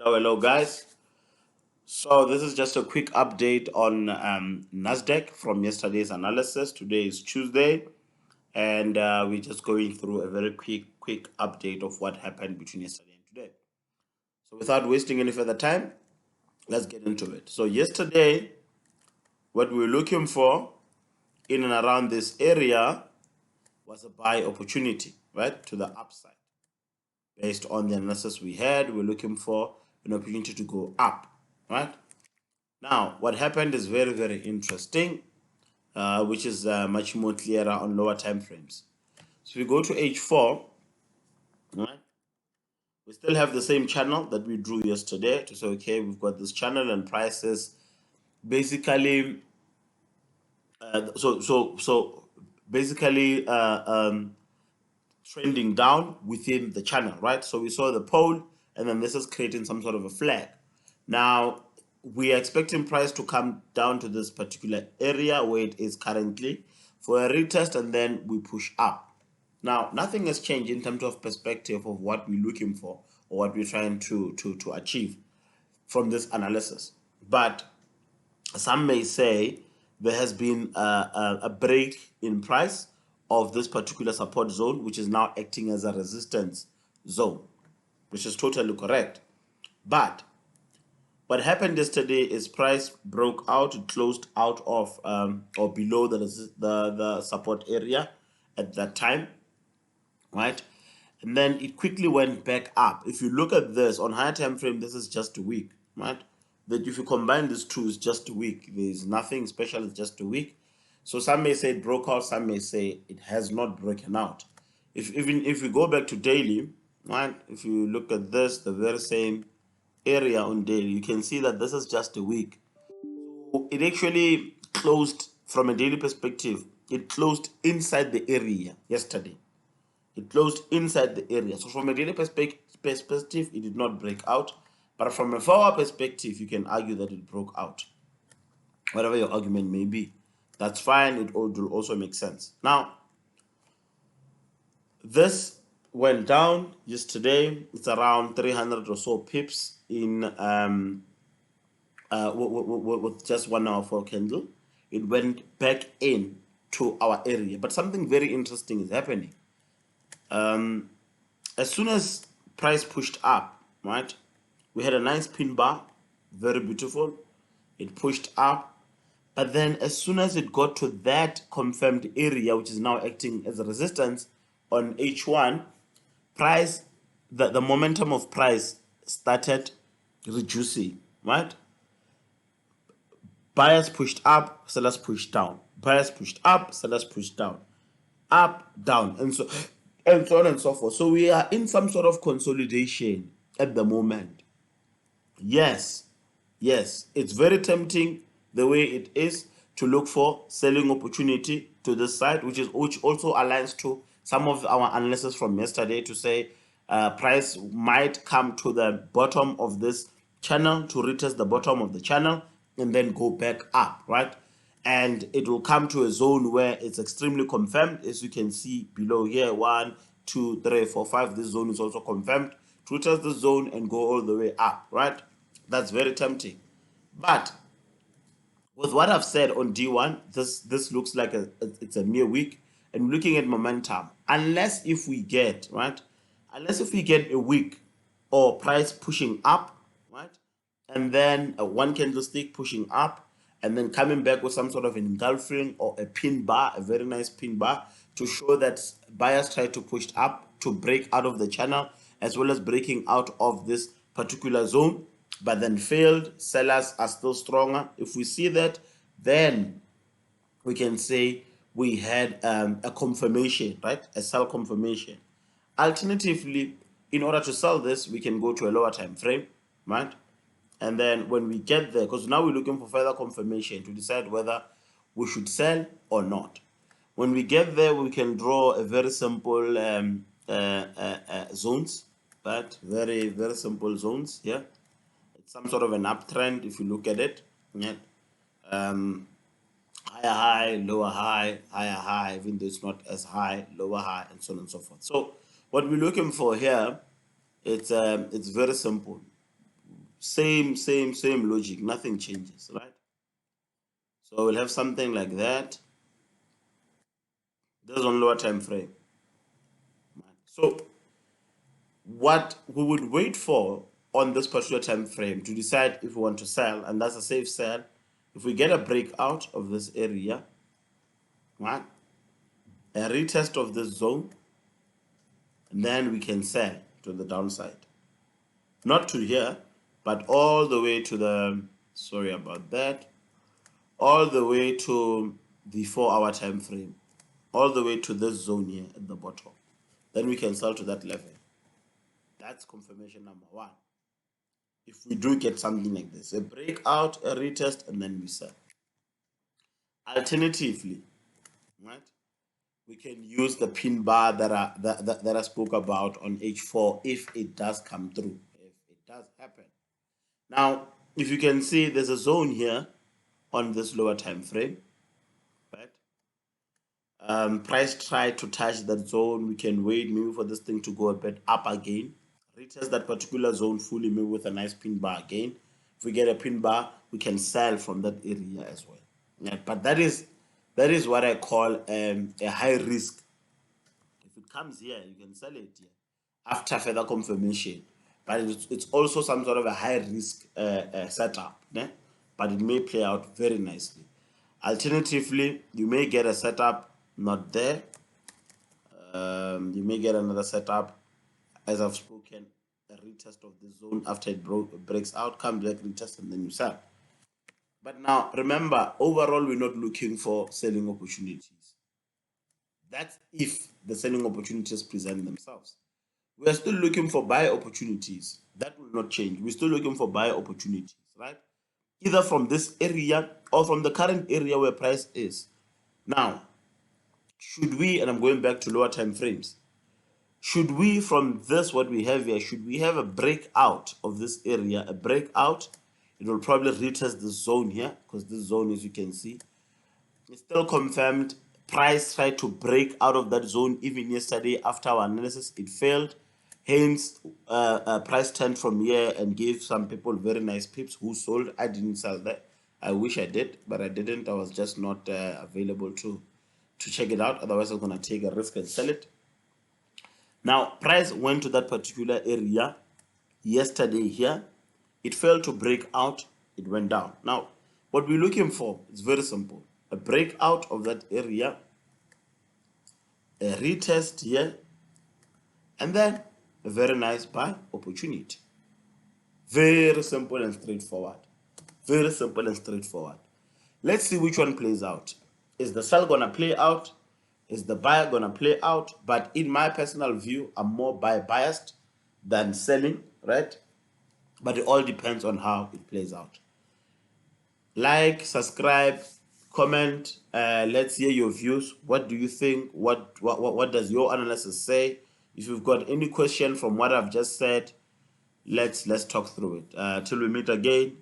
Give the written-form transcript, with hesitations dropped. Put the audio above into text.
Hello, guys. So this is just a quick update on NasDaq from yesterday's analysis. Today is Tuesday, and we're just going through a very quick update of what happened between yesterday and today. So without wasting any further time, let's get into it. So yesterday, what we were looking for in and around this area was a buy opportunity, right, to the upside. Based on the analysis we had, we're looking for an opportunity to go up, right? Now, what happened is very interesting, which is much more clearer on lower time frames. So we go to H4, right? We still have the same channel that we drew yesterday to say, okay, we've got this channel and prices basically, basically trending down within the channel, right? So we saw the pole, and then this is creating some sort of a flag. Now, we are expecting price to come down to this particular area where it is currently for a retest, and then we push up. Now, nothing has changed in terms of perspective of what we're looking for or what we're trying to achieve from this analysis. But some may say there has been a break in price of this particular support zone, which is now acting as a resistance zone, which is totally correct. But what happened yesterday is price broke out, it closed out of or below the support area at that time, right? And then it quickly went back up. If you look at this on higher time frame, this is just a week, right? That if you combine these two, it's just a week. There's nothing special, it's just a week. So some may say it broke out, some may say it has not broken out. Even if we go back to daily, right? If you look at this, the very same area on daily, you can see that this is just a week. So it actually closed from a daily perspective. It closed inside the area yesterday. It closed inside the area. So from a daily perspective, it did not break out. But from a 4-hour perspective, you can argue that it broke out. Whatever your argument may be, that's fine. It will also make sense. Now, this went down yesterday. It's around 300 or so pips in with just 1 hour for candle. It went back in to our area. But something very interesting is happening. As soon as price pushed up, right, we had a nice pin bar, very beautiful. It pushed up, but then as soon as it got to that confirmed area, which is now acting as a resistance on H1, price, the momentum of price started reducing, right? Buyers pushed up, sellers pushed down. Buyers pushed up, sellers pushed down. Up, down, and so on and so forth. So we are in some sort of consolidation at the moment. Yes, it's very tempting the way it is to look for selling opportunity to this side, which also aligns to some of our analysis from yesterday to say price might come to the bottom of this channel to retest the bottom of the channel and then go back up, right? And it will come to a zone where it's extremely confirmed, as you can see below here. 1, 2, 3, 4, 5. This zone is also confirmed to retest the zone and go all the way up, right? That's very tempting. But with what I've said on D1, this looks like it's a mere week. And looking at momentum, unless if we get a week or price pushing up, right, and then a one candlestick pushing up, and then coming back with some sort of an engulfing or a pin bar, a very nice pin bar, to show that buyers try to push up to break out of the channel, as well as breaking out of this particular zone, but then failed. Sellers are still stronger. If we see that, then we can say we had a confirmation, right? A sell confirmation. Alternatively, in order to sell this, we can go to a lower time frame, right? And then when we get there, because now we're looking for further confirmation to decide whether we should sell or not. When we get there, we can draw a very simple zones, right? Very simple zones here. It's some sort of an uptrend if you look at it. Yeah. Higher high, lower high, higher high, even though it's not as high, lower high, and so on and so forth. So what we're looking for here, it's very simple. Same logic, nothing changes, right? So we'll have something like that. This is on lower time frame. So what we would wait for on this particular time frame to decide if we want to sell, and that's a safe sell, if we get a breakout of this area, right, a retest of this zone, and then we can sell to the downside. Not to here, but all the way to the, sorry about that, all the way to the 4-hour time frame, all the way to this zone here at the bottom. Then we can sell to that level. That's confirmation number one. If we do get something like this, a breakout, a retest, and then we sell. Alternatively, right, we can use the pin bar that I spoke about on H4 if it does come through, if it does happen. Now, if you can see, there's a zone here on this lower time frame, right? Price tried to touch that zone. We can wait maybe for this thing to go a bit up again, retest that particular zone fully, maybe with a nice pin bar again. If we get a pin bar, we can sell from that area as well. Yeah, but that is what I call a high risk. If it comes here, you can sell it here after further confirmation. But it's also some sort of a high risk setup, né? But it may play out very nicely. Alternatively, you may get a setup not there. You may get another setup, as I've spoken, a retest of the zone after it breaks out, come back, retest, and then you sell. But now, remember, overall, we're not looking for selling opportunities. That's if the selling opportunities present themselves. We are still looking for buy opportunities. That will not change. We're still looking for buy opportunities, right? Either from this area or from the current area where price is. Now, should we, and I'm going back to lower time frames, should we, from this, what we have here, should we have a breakout of this area, a breakout, it will probably retest the zone here, because this zone, as you can see, is still confirmed. Price tried to break out of that zone even yesterday after our analysis. It failed. Hence, price turned from here and gave some people very nice pips who sold. I didn't sell that. I wish I did, but I didn't. I was just not available to check it out. Otherwise, I'm going to take a risk and sell it. Now, price went to that particular area yesterday here. It failed to break out. It went down. Now, what we're looking for is very simple. A breakout of that area, a retest here, and then a very nice buy opportunity. Very simple and straightforward. Very simple and straightforward. Let's see which one plays out. Is the sell going to play out? Is the buy going to play out? But in my personal view, I'm more buy biased than selling, right? But it all depends on how it plays out. Like, subscribe, comment. Let's hear your views. What do you think? What does your analysis say? If you've got any question from what I've just said, let's talk through it. Till we meet again.